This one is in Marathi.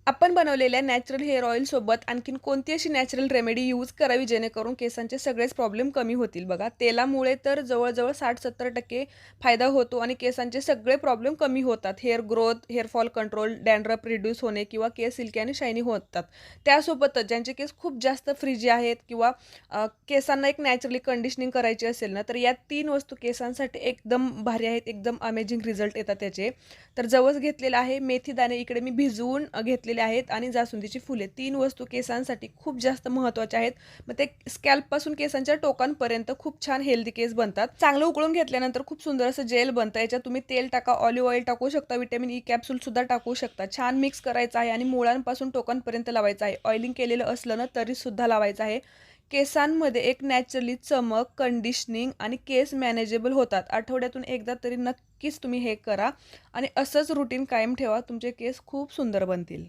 आपण बनवलेल्या नॅचरल हेअर ऑइलसोबत आणखीन कोणती अशी नॅचरल रेमेडी यूज करावी जेणेकरून केसांचे सगळेच प्रॉब्लेम कमी होतील बघा. तेलामुळे तर जवळ-जवळ 60-70% फायदा होतो आणि केसांचे सगळे प्रॉब्लेम कमी होतात. Hair growth, hair fall control, dandruff reduce होणे किंवा केस सिल्की आणि शायनी होतात. त्यासोबतच ज्यांचे केस खूप जास्त फ्रिजी आहेत किंवा केसांना एक नॅचरली कंडिशनिंग करायची असेल ना, तर या 3 वस्तू केसांसाठी एकदम भारी आहेत. एकदम अमेझिंग रिझल्ट येतात त्याचे. तर जवस घेतलेला आहे, मेथी दाणे इकडे मी भिजवून घेतलेले आहेत आणि जास्वंदीची फुले 3 वस्तू केसांसाठी खूप जास्त महत्त्वाच्या आहेत. मग ते स्कॅल्पपासून केसांच्या टोकांपर्यंत खूप छान हेल्दी केस बनतात. चांगलं उकळून घेतल्यानंतर खूप सुंदर असं जेल बनतं. याच्यात तुम्ही तेल टाका, ऑलिव्ह ऑइल टाकू शकता, व्हिटॅमिन ई कॅप्सूल सुद्धा टाकू शकता. छान मिक्स करायचं आहे आणि मुळांपासून टोकांपर्यंत लावायचं आहे. ऑइलिंग केलेलं असलं ना तरी सुद्धा लावायचं आहे. केसांमध्ये एक नॅचरली चमक, कंडिशनिंग आणि केस मॅनेजेबल होतात. आठवड्यातून एकदा तरी नक्कीच तुम्ही हे करा आणि असंच रुटीन कायम ठेवा. तुमचे केस खूप सुंदर बनतील.